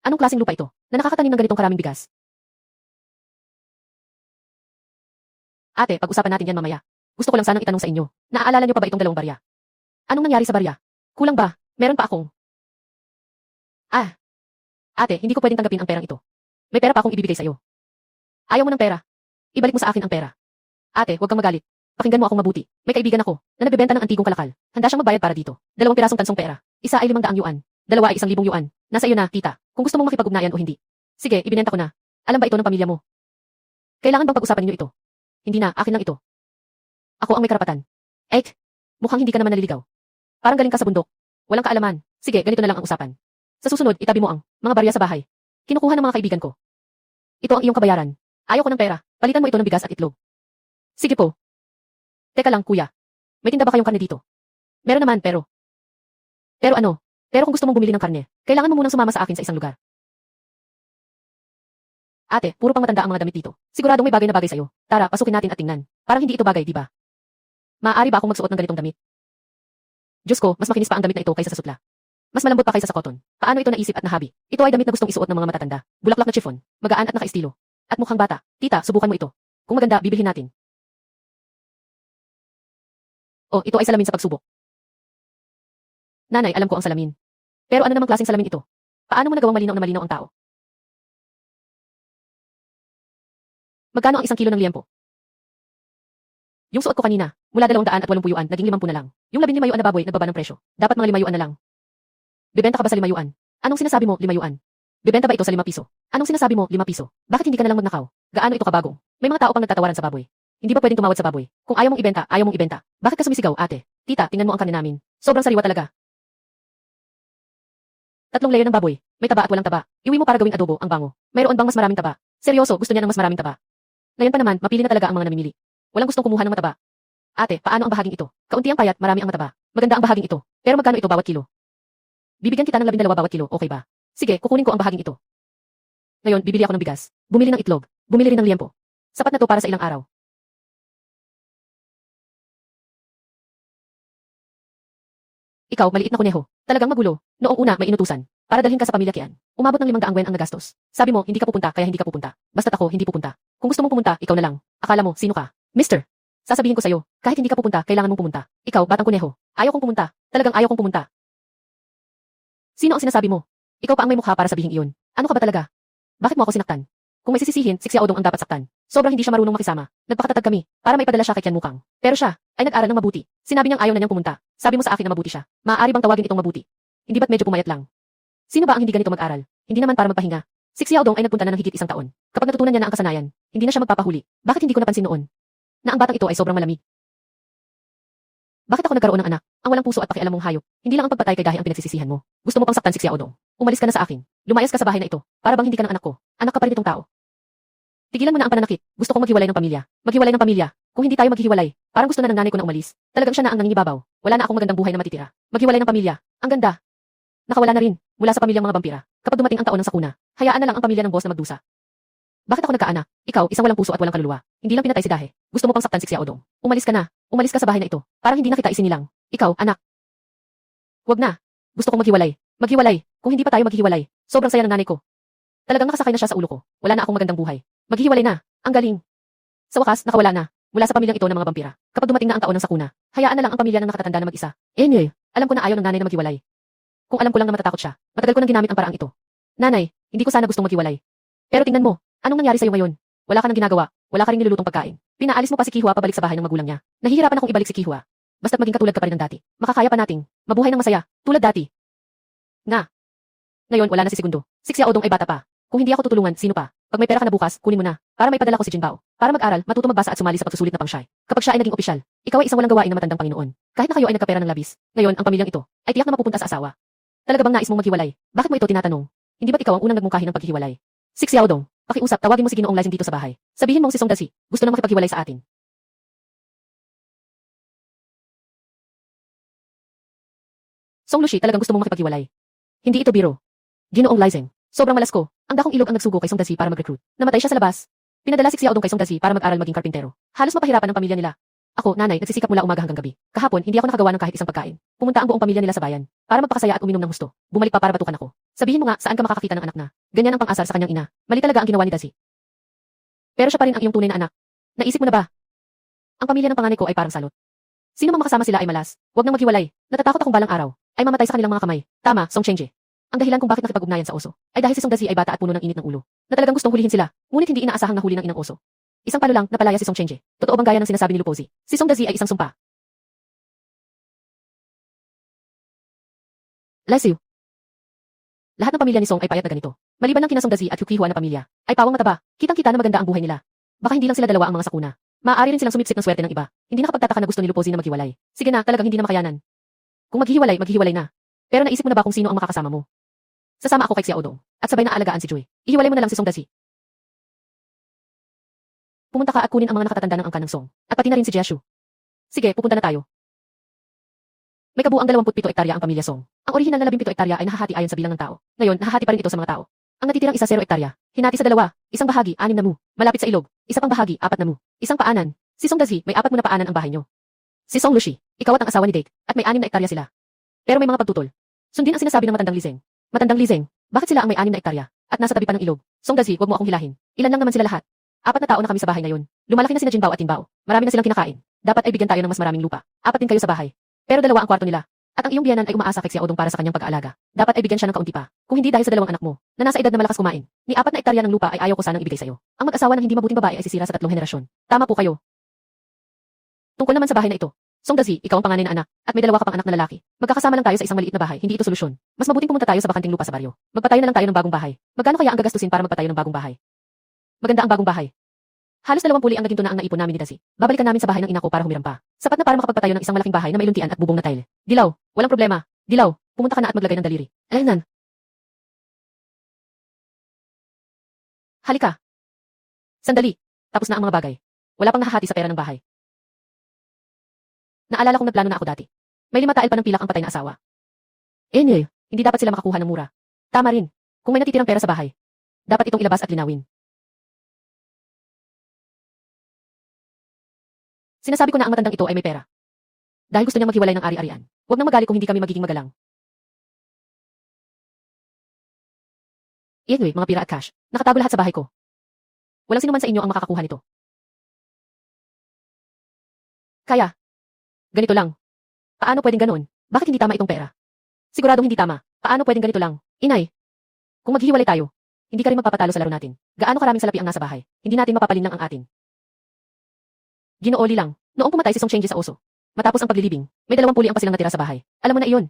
Anong klaseng lupa ito na nakakatanim ng ganitong karaming bigas? Ate, pag-usapan natin yan mamaya. Gusto ko lang sanang itanong sa inyo. Naaalala niyo pa ba itong 2 barya? Anong nangyari sa barya? Kulang ba? Meron pa akong. Ate, hindi ko pwedeng tanggapin ang perang ito. May pera pa akong ibibigay sa iyo. Ayaw mo ng pera? Ibalik mo sa akin ang pera. Ate, huwag kang magalit. Pakinggan mo akong mabuti. May kaibigan ako na nagbebenta ng antigong kalakal. Handa siyang magbayad para dito. 2 pirasong tansong pera. Isa ay 500 yuan. 2 ay 1,000 yuan. Nasa iyo na, tita. Kung gusto mong makipag-ugnayan o hindi. Sige, ibinenta ko na. Alam ba ito ng pamilya mo? Kailangan bang pag-usapan ninyo ito? Hindi na, akin lang ito. Ako ang may karapatan. Mukhang hindi ka naman naliligaw. Parang galing ka sa bundok. Walang kaalaman. Sige, ganito na lang ang usapan. Sa susunod, itabi mo ang mga barya sa bahay. Kinukuha ng mga kaibigan ko. Ito ang iyong kabayaran. Ayaw ko ng pera. Palitan mo ito ng bigas at itlog. Sige po. Teka lang, kuya. May tinda ba kayong karne dito? Meron naman, pero... Pero ano? Pero kung gusto mong bumili ng karne, kailangan mo munang sumama sa akin sa isang lugar. Ate, puro pang matanda ang mga damit dito. Siguradong may bagay na bagay sa'yo. Tara, pasukin natin at tingnan. Parang hindi ito bagay, di ba? Maaari ba akong magsuot ng ganitong damit? Diyos ko, mas makinis pa ang damit na ito kaysa sa sutla. Mas malambot pa kaysa sa cotton. Paano ito naisip at nahabi? Ito ay damit na gustong isuot ng mga matatanda. Bulaklak na chiffon, magaan at naka-estilo. At mukhang bata. Tita, subukan mo ito. Kung maganda, bibilhin natin. Oh, ito ay salamin sa pagsubok. Nanay, alam ko ang salamin. Pero ano namang klaseng salamin ito? Paano mo nagawang malinaw na malinaw ang tao? Magkano ang 1 kilo ng liempo? Yung suot ko kanina, mula 280 yuan, naging 50 na lang. Yung 15 yuan na baboy, nagbaba ng presyo. Dapat mga 5 yuan na lang. Bebenta ka ba sa 5 yuan? Anong sinasabi mo, 5 yuan? Bebenta ba ito sa 5 piso? Anong sinasabi mo, 5 piso? Bakit hindi ka na lang magnakaw? Gaano ito kabagong? May mga tao pang nagtatawaran sa baboy. Hindi ba pwedeng tumawad sa baboy? Kung ayaw mong ibenta, ayaw mong ibenta. Bakit ka sumisigaw, ate? Tita, tingnan mo ang karne namin. Sobrang sariwa talaga. 3 layer ng baboy. May taba at walang taba. Iuwi mo para gawing adobo, ang bango. Mayroon bang mas maraming taba? Seryoso, gusto niya ng mas maraming taba. Ngayon pa naman, mapili na talaga ang mga namimili. Walang gustong kumuha ng mataba. Ate, paano ang bahaging ito? Kaunti ang payat, marami ang mataba. Maganda ang bahaging ito. Pero magkano ito bawat kilo? Bibigyan kita ng 12 bawat kilo, okay ba? Sige, kukunin ko ang bahaging ito. Ngayon, bibili ako ng bigas. Bumili ng itlog. Bumili rin ng liempo. Sapat na to para sa ilang araw. Ikaw, maliit na kuneho. Talagang magulo. Noong una, may inutusan. Para dalhin ka sa pamilya Kian. Umabot ng 500 wen ang nagastos. Sabi mo, hindi ka pupunta, kaya hindi ka pupunta. Basta't ako, hindi pupunta. Kung gusto mong pumunta, ikaw na lang. Akala mo, sino ka? Mister. Sasabihin ko sa'yo, kahit hindi ka pupunta, kailangan mong pumunta. Ikaw, batang kuneho. Ayaw kong pumunta. Talagang ayaw kong pumunta. Sino ang sinasabi mo? Ikaw pa ang may mukha para sabihin iyon. Ano ka ba talaga? Bakit mo ako sinaktan? Kung may sisisihin, si Xiaodong ang dapat saktan. Sobrang hindi siya marunong makisama. Nagpakatatag kami, para maipadala siya kay Qian Mukang. Pero siya, ay nag-aral ng mabuti. Sinabi niyang ayaw na niyang pumunta. Sabi mo sa akin na mabuti siya. Maaari bang tawagin itong mabuti? Hindi ba't medyo pumayat lang? Sino ba ang hindi ganito mag-aral? Hindi naman para magpahinga. Si Xiaodong ay nagpunta na ng higit 1 taon. Kapag natutunan niya na ang kasanayan, hindi na siya magpapahuli. Bakit hindi ko napansin noon? Na ang batang ito ay sobrang malamig. Bakit ako nagkaroon ng anak? Ang walang puso at pakialam mong hayop. Hindi lang ang pagpatay kay Dahe ang pinagsisisihan mo. Gusto mo pang saktan si Xiaodong. Umalis ka na sa akin. Lumayas ka sa bahay na ito. Para bang hindi ka ng anak ko. Anak ka pa rin itong tao. Tigilan mo na ang pananakit. Gusto kong maghiwalay ng pamilya. Maghiwalay ng pamilya. Kung hindi tayo maghiwalay, parang gusto na ng nanay ko na umalis. Talagang siya na ang nangingibabaw. Wala na akong magandang buhay na matitira. Maghiwalay ng pamilya. Ang ganda. Nakawala na rin. Mula sa pamilyang mga vampira. Kapag dumating ang taon ng sakuna, hayaan na lang ang pamilya ng boss na magdusa. Bakit ako nagkaanak? Ikaw, isang walang puso at walang kaluluwa. Hindi lang pinatay si Dahe. Gusto mo pang saktan si Xiaodong. Umalis ka na. Umalis ka sa bahay na ito. Parang hindi na kita isinilang. Ikaw, anak. Huwag na. Gusto kong maghiwalay. Maghiwalay. Kung hindi pa tayo maghiwalay, sobrang saya ng nanay ko. Talagang nakasakay na siya sa ulo ko. Wala na akong magandang buhay. Maghihiwalay na. Ang galing. Sa wakas, nakawala na. Mula sa pamilyang ito ng mga vampira. Kapag dumating na ang taon ng sakuna, hayaan na lang ang pamilya ng nakatatanda na mag-isa. Anyway, alam ko na ayaw ng nanay na maghiwalay. Kung alam ko lang na matatakot siya, matagal ko nang ginamit ang paraang ito. Nanay, hindi ko sana gustong maghiwalay. Pero tingnan mo, anong nangyari sa'yo ngayon? Wala ka nang ginagawa, wala ka ring nilulutong pagkain. Pinaalis mo pa si Kihua pabalik sa bahay ng magulang niya. Nahihirapan akong ibalik si Kihua. Basta't maging katulad ka pa rin ng dati. Makakaya pa nating mabuhay ng masaya, tulad dati. Nga. Ngayon wala na si Segundo. Si Xiaodong ay bata pa. Kung hindi ako tutulungan, sino pa? Pag may pera ka na bukas, kunin mo na. Para maipadala ko si Jinbao. Para mag-aral, matuto magbasa at sumali sa pagsusulit na pangsyay. Kapag siya ay naging opisyal, ikaw ay isang walang gawain na matandang Panginoon. Kahit na kayo ay nagkapera ng labis. Ngayon, ang pamilyang ito ay tiyak na mapupunta sa asawa. Talaga bang nais mong maghiwalay? Bakit mo ito tinatanong? Hindi ba't ikaw ang unang nagmungkahi ng paghihiwalay? Si Xiaodong, pakiusap, tawagin mo si Ginoong Lysing dito sa bahay. Sabihin mong si Song Dazi, gusto na makipaghiwalay sa atin. Song Lushi, talagang gusto mong makipaghiwalay. Hindi ito biro. Ginoong Lysing, sobrang malas ko. Ang dakong ilog ang nagsugo kay Song Dazi para mag-recruit. Namatay siya sa labas. Pinadala si Xiaodong kay Song Dazi para mag-aral maging karpintero. Halos mapahirapan ang pamilya nila. Ako, nanay, nagsisikap mula umaga hanggang gabi. Kahapon, hindi ako nakagawa ng kahit isang pagkain. Pumunta ang buong pamilya nila sa bayan para magpakasaya at uminom ng husto. Bumalik pa para batukan ako. Sabihin mo nga, saan ka makakakita ng anak na ganyan ang pang-asar sa kanyang ina. Mali talaga ang ginawa ni Dazi. Pero siya pa rin ang iyong tunay na anak. Naisip mo na ba? Ang pamilya ng panganay ko ay parang salot. Sino mang makasama sila ay malas. Huwag nang maghiwalay. Natatakot akong balang araw ay mamatay sa kanilang mga kamay. Tama, Song Chengje. Ang dahilan kung bakit nakipag-ugnayan sa oso ay dahil si Song Dazi ay bata at puno ng init ng ulo. Na talagang gustong hulihin sila, ngunit hindi inaasahang nahuli ng inang oso. Isang palo lang, napalaya si Song Chengje. Totoo bang gaya ng sinasabi ni Lupozi? Si Song Dazi ay isang sumpa. Lesiu. Lahat ng pamilya ni Song ay payat na ganito. Maliban ng kina Song Dazi at Yukihua na pamilya, ay pawang mataba. Kitang-kita na maganda ang buhay nila. Baka hindi lang sila dalawa ang mga sakuna. Maaari rin silang sumipsip ng swerte ng iba. Hindi nakapagtataka na gusto ni Lupozi na maghiwalay. Sige na, talagang hindi na makayanan. Kung maghihiwalay, maghihiwalay na. Pero naisip mo na ba kung sino ang makakasama mo? Sasama ako kay Xiao Dong, at sabay na aalagaan si Joy. Ihiwalay mo na lang si Song Dazi. Pumunta ka at kunin ang mga nakatatanda ng angkan ng Song, at pati na rin si Jiashu. Sige, pupunta na tayo. May kabuang 27 hektarya ang pamilya Song. Ang orihinal na 17 hektarya ay nahahati ayon sa bilang ng tao. Ngayon, nahahati pa rin ito sa mga tao. Ang natitirang isa 0 hektarya, hinati sa dalawa, isang bahagi 6 na mu, malapit sa ilog, isa pang bahagi 4 na mu, isang paanan. Si Song Dazi, may 4 mu na paanan ang bahay nyo. Si Song Lushi, ikaw at ang asawa ni Dake, at may 6 na hektarya sila. Pero may mga pagtutol. Sundin ang sinasabi ng matandang Lizeng. Matandang Lizeng, bakit sila ang may 6 na hektarya, at nasa tabi pa ng ilog? Song Dazi, wag mo akong hilahin. Ilan lang naman sila lahat? 4 na tao na kami sa bahay ngayon. Lumalaki na sina Jinbao at Tinbao. Marami na silang kinakain. Dapat ay bigyan tayo ng mas maraming lupa. 4 din kayo sa bahay. Pero 2 ang kwarto nila. At ang iyong biyanan ay umaasa kay Xiao Dong para sa kanyang pag-aalaga. Dapat ay bigyan siya ng kaunti pa. Kung hindi dahil sa 2 anak mo, na nasa edad na malakas kumain. Ni 4 na hektarya ng lupa ay ayaw ko sanang ibigay sa iyo. Ang mag-asawa ng hindi mabuting babae ay sisira sa 3 henerasyon. Tama po kayo. Tungkol naman sa bahay na ito. Song Dazi, ikaw ang panganay na anak, at may 2 ka pang anak na lalaki. Magkakasama lang tayo sa isang maliit na bahay, hindi ito solusyon. Mas mabuting pumunta tayo sa bakanting lupa sa baryo. Magpatayo na lang tayo ng bagong bahay. Magkano kaya ang gagastusin para magpatayo ng bagong bahay? Maganda ang bagong bahay. Halos 20 ang naging tunaang naipon namin ni Dazi. Babalikan namin sa bahay ng ina ko para humiram pa. Sapat na para makapagpatayo ng isang malaking bahay na may luntian at bubong na tile. Dilaw, walang problema. Dilaw, pumunta ka na at maglagay ng daliri. Ayan. Halika. Sandali. Tapos na ang mga bagay. Wala pang nahahati sa pera ng bahay. Naalala kong nagplano na ako dati. May 5 tael pa ng pilak ang patay na asawa. Hindi dapat sila makakuha ng mura. Tama rin. Kung may natitirang pera sa bahay, dapat itong ilabas at linawin. Sinasabi ko na ang matandang ito ay may pera. Dahil gusto niyang maghiwalay ng ari-arian. Huwag nang magalit kung hindi kami magiging magalang. Mga pira at cash. Nakatago lahat sa bahay ko. Walang sinuman sa inyo ang makakakuha nito. Kaya. Ganito lang. Paano pwedeng ganon? Bakit hindi tama itong pera? Siguradong hindi tama. Paano pwedeng ganito lang? Inay. Kung maghihiwalay tayo, hindi ka rin magpapatalo sa laro natin. Gaano karaming salapi ang nasa bahay? Hindi natin mapapalin lang ang atin. Ginooli lang. Noong pumatay si Song Chengji sa oso. Matapos ang paglilibing, may 2 puli ang pasilang natira sa bahay. Alam mo na iyon.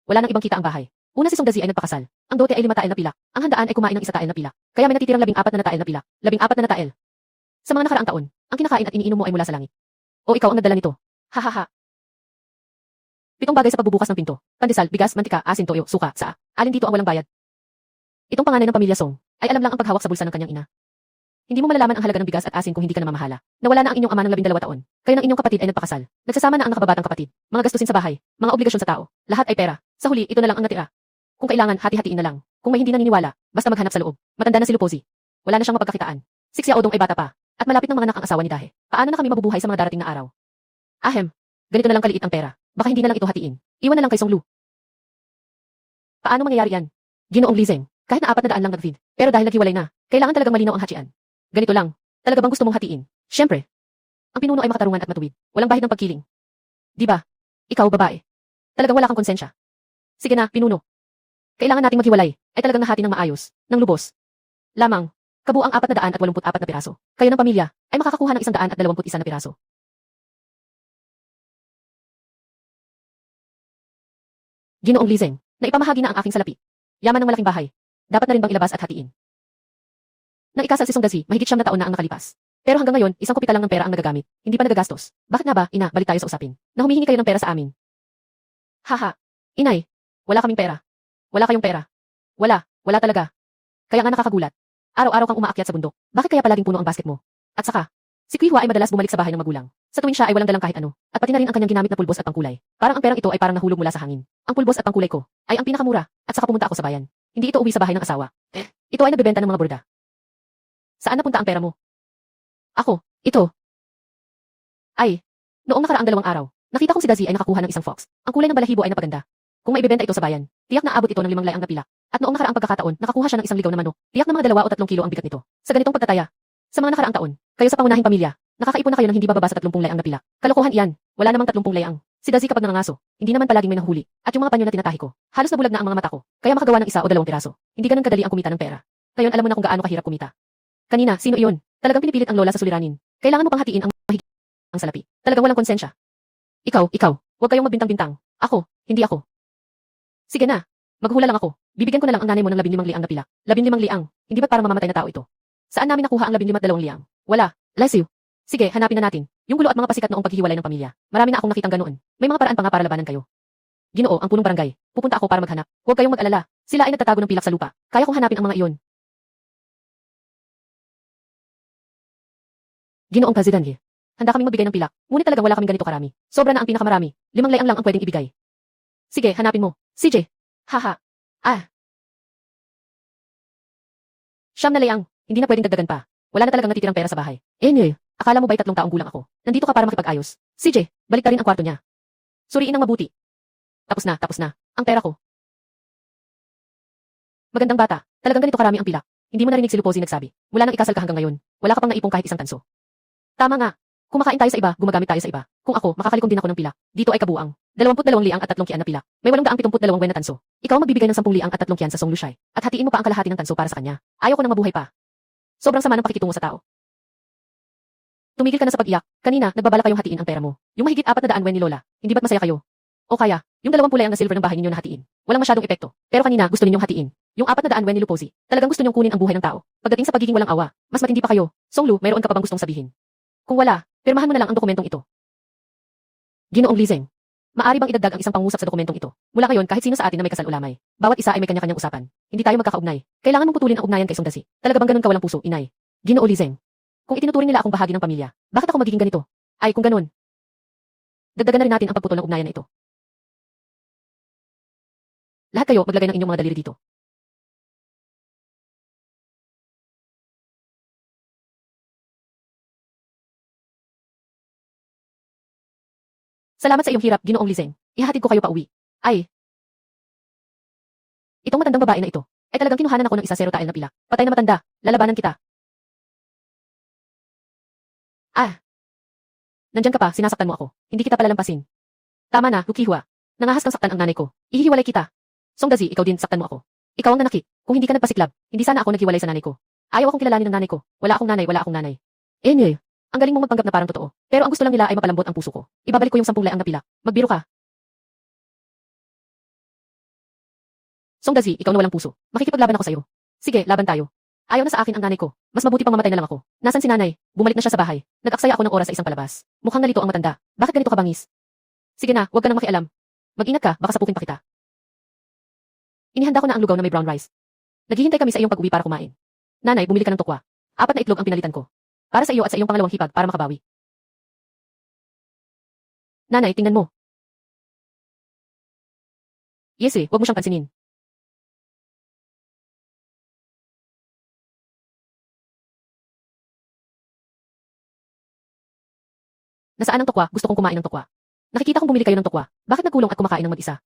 Wala nang ibang kita ang bahay. Una si Song Dazi ay nagpakasal. Ang dote ay 5 tael na pilak. Ang handaan ay kumain ng 1 tael na pilak. Kaya may natitirang 14 na tael na pilak. 14 na tael. Sa mga nakaraang taon, ang kinakain at iniinom mo ay mula sa langit. O ikaw ang nagdala nito. Hahaha. 7 bagay sa pagbubukas ng pinto. Pandesal, bigas, mantika, asin, toyo, suka, saa. Alin dito ang walang bayad? Itong panganay ng pamilya Song ay alam lang ang paghawak sa bulsa ng kanyang ina. Hindi mo malalaman ang halaga ng bigas at asin kung hindi ka namamahala. Nawala na ang inyong ama ng 12 taon. Kayo ng inyong kapatid ay nagpakasal. Nagsasama na ang nakababatang kapatid. Mga gastusin sa bahay, mga obligasyon sa tao. Lahat ay pera. Sa huli, ito na lang ang natira. Kung kailangan, hati-hatiin na lang. Kung may hindi naniniwala, basta maghanap sa loob. Matanda na si Lupozi. Wala na siyang mapagkakitaan. Si Xiao Dong ay bata pa. At malapit ng mga anak ang asawa ni Dahe. Paano na kami mabubuhay sa mga darating na araw? Ganito na lang kaliit ang pera. Baka hindi na lang ito hatiin. Iwan na lang kay Song Lu. Paano mangyayari yan? Ginoong Lizeng, kahit na 400 lang nag-feed. Pero dahil naghiwalay na, kailangan talagang malinaw ang hatiin. Ganito lang. Talaga bang gusto mong hatiin? Siyempre. Ang pinuno ay makatarungan at matuwid. Walang bahid ng pagkiling. Di ba? Ikaw, babae. Talagang wala kang konsensya. Sige na, pinuno. Kailangan nating maghiwalay. Ay talagang nahati ng maayos. Ng lubos. Lamang. Kabuang 484 na piraso. Kayo ng pamilya ay makakakuha ng 121 na piraso. Ginoong Lizeng, naipamahagi na ang aking salapi. Yaman ng malaking bahay. Dapat na rin bang ilabas at hatiin? Nang ikasal si Song Dazi, mahigit 9 na taon na ang nakalipas. Pero hanggang ngayon, isang kopita lang ng pera ang nagagamit. Hindi pa nagagastos. Bakit nga ba, ina, balik tayo sa usapin. Na humihingi kayo ng pera sa amin. Haha. Inay, wala kaming pera. Wala kayong pera. Wala talaga. Kaya nga nakakagulat. Araw-araw kang umaakyat sa bundok. Bakit kaya palaging puno ang basket mo? At saka, si Kuihua ay madalas bumalik sa bahay ng magulang. Sa tuwing siya ay walang dalang kahit ano. At pati na rin ang kanyang ginamit na pulbos at pangkulay. Parang ang perang ito ay parang nahulog mula sa hangin. Ang pulbos at pangkulay ko ay ang pinakamura. At saka pumunta ako sa bayan. Hindi ito uwi sa bahay ng asawa. Ito ay nagbebenta ng mga borda. Saan napunta ang pera mo? Ako, ito. Ay, noong nakaraang 2 araw, nakita kong si Dazi ay nakakuha ng isang fox. Ang kulay ng balahibo ay napaganda. Kung maibebenta ito sa bayan, tiyak na abot ito ng 5 laang na pilak. At noong nakaraang pagkakataon, nakakuha siya ng isang ligaw na manok. Tiyak na mga 2 o 3 kilo ang bigat nito. Sa ganitong pagtataya, sa mga nakaraang taon, kayo sa pangunahing pamilya, nakakaipon na kayo ng hindi bababa sa 30 laang na pilak. Kalokohan iyan. Wala namang 30 laang. Si Dazi kapag nangangaso, hindi naman palaging may nahuli. At yung mga panyo na tinatahi ko, halos nabulag na ang mga mata ko. Kaya makagawa ng 1 o 2 piraso. Hindi ganun kadali ang kumita ng pera. Ngayon alam mo na kung gaano kahirap kumita. Kanina, sino iyon? Talagang pinipilit ang lola sa suliranin. Kailangan mo pang hatiin ang mahigit ang salapi. Talagang walang konsensya. Ikaw, huwag kayong magbintang-bintang. Ako, hindi ako. Sige na, maghula lang ako. Bibigyan ko na lang ang nanay mo ng 15 liang na pilak. 15 liang. Hindi ba parang mamamatay na tao ito? Saan namin nakuha ang 15 at 2 liang? Wala. Bless you. Sige, hanapin na natin. Yung gulo at mga pasikat noong paghihiwalay ng pamilya. Marami na akong nakitang ganoon. May mga paraan pa nga para labanan kayo. Ginoo, ang punong barangay. Pupunta ako para maghanap. Huwag kayong mag-alala. Sila ay nagtatago ng pilak sa lupa. Kaya kong hanapin ang mga iyon. Ginoong Presidente. Handa kaming magbigay ng pilak. Ngunit talagang wala kaming ganito karami. Sobra na ang pinakamarami. 5 layang lang ang pwedeng ibigay. Sige, hanapin mo. CJ. Haha. Ah. 9 layang. Hindi na pwedeng dagdagan pa. Wala na talagang natitirang pera sa bahay. Akala mo ba'y 3 taong gulang ako? Nandito ka para makipag-ayos. CJ, balik rin ang kwarto niya. Suriin ng mabuti. Tapos na. Ang pera ko. Magandang bata. Talagang ganito karami ang pilak. Hindi mo narinig si Luposi nagsabi. Mula nang ikasal ka hanggang ngayon, wala ka pang naipong kahit isang tanso. Tama nga. Kumakain tayo sa iba, gumagamit tayo sa iba. Kung ako, makakalikom din ako ng pilak. Dito ay kabuang. 22 liang at 3 kian na pilak. May 872 buwan na tanso. Ikaw ang magbibigay ng 10 liang at 3 kian sa Song Lushai. At hatiin mo pa ang kalahati ng tanso para sa kanya. Ayaw ko nang mabuhay pa. Sobrang sama ng pakikitungo sa tao. Tumigil ka na sa pag-iyak. Kanina, nagbabala kayong hatiin ang pera mo. Yung mahigit 400 wen ni Lola. Hindi ba't masaya kayo? O kaya, yung 20 layang na silver ng bahay ninyo na hatiin. Walang masyadong epekto. Pero kanina, gusto ninyong hatiin. Yung 400 wen ni Luposi. Talagang gusto ninyong kunin ang buhay ng tao. Pagdating sa pagiging walang awa, mas matindi pa kayo. Songlu, mayroon ka pa bang gustong sabihin? Kung wala, pirmahan mo na lang ang dokumentong ito. Ginoong Lizeng. Maari bang idagdag ang isang pangusap sa dokumentong ito? Mula ngayon, kahit sino sa atin na may kasal o lamay, bawat isa ay may kanya-kanyang usapan. Hindi tayo magkakaugnay. Kailangan mong putulin ang ugnayan kay Songdasi. Talaga bang ganun ka walang puso, inay? Ginoo Lizeng. Kung itinuturing nila akong bahagi ng pamilya, bakit ako magiging ganito? Ay, kung ganun. Dagdagan na rin natin ang pagputol ng ugnayan na ito. Lahat kayo maglagay ng inyong mga daliri dito. Salamat sa iyong hirap, Ginoong Lizeng. Ihahatid ko kayo pa uwi. Ay. Itong matandang babae na ito, ay talagang kinuhanan ako ng isa 0 tael na pilak. Patay na matanda, lalabanan kita. Ah. Nandyan ka pa, sinasaktan mo ako. Hindi kita palalampasin. Tama na, Lukihua. Nangahas kang saktan ang nanay ko. Ihihiwalay kita. Songdazi, ikaw din saktan mo ako. Ikaw ang nanakit. Kung hindi ka nagpasiklab, hindi sana ako naghiwalay sa nanay ko. Ayaw akong kilalanin ng nanay ko. Wala akong nanay. Ang galing mong magpanggap na parang totoo. Pero ang gusto lang nila ay mapalambot ang puso ko. Ibabalik ko yung 10 layang na pilak. Magbiro ka. Songdazi, ikaw na walang puso. Makikipaglaban ako sa'yo. Sige, laban tayo. Ayaw na sa akin ang nanay ko. Mas mabuti pang mamatay na lang ako. Nasaan si nanay? Bumalik na siya sa bahay. Nag-aksaya ako ng oras sa isang palabas. Mukhang nalito ang matanda. Bakit ganito ka bangis? Sige na, huwag ka nang makialam. Mag-ingat ka, baka sapukin pa kita. Inihanda ko na ang lugaw na may brown rice. Naghihintay kami sa iyong pag-uwi para kumain. Nanay, bumili ka ng tokwa. 4 na itlog ang pinalitan ko. Para sa iyo at sa iyong pangalawang hipag para makabawi. Nanay, tingnan mo. Yes huwag mo siyang pansinin. Nasaan ang tokwa? Gusto kong kumain ng tokwa. Nakikita kong bumili kayo ng tokwa. Bakit nagkulong at kumakain ng mag-isa?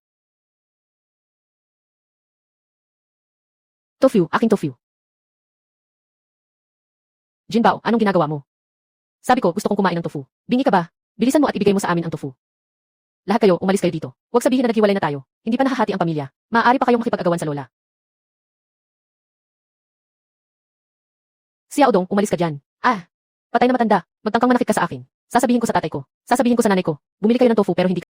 Tofu, aking tofu. Jinbao, anong ginagawa mo? Sabi ko, gusto kong kumain ng tofu. Bingi ka ba? Bilisan mo at ibigay mo sa amin ang tofu. Lahat kayo, umalis kayo dito. Huwag sabihin na naghiwalay na tayo. Hindi pa nahahati ang pamilya. Maaari pa kayong makipag-agawan sa lola. Si Yaodong, umalis ka dyan. Ah, patay na matanda. Magtangkang manakit ka sa akin. Sasabihin ko sa tatay ko. Sasabihin ko sa nanay ko. Bumili kayo ng tofu pero hindi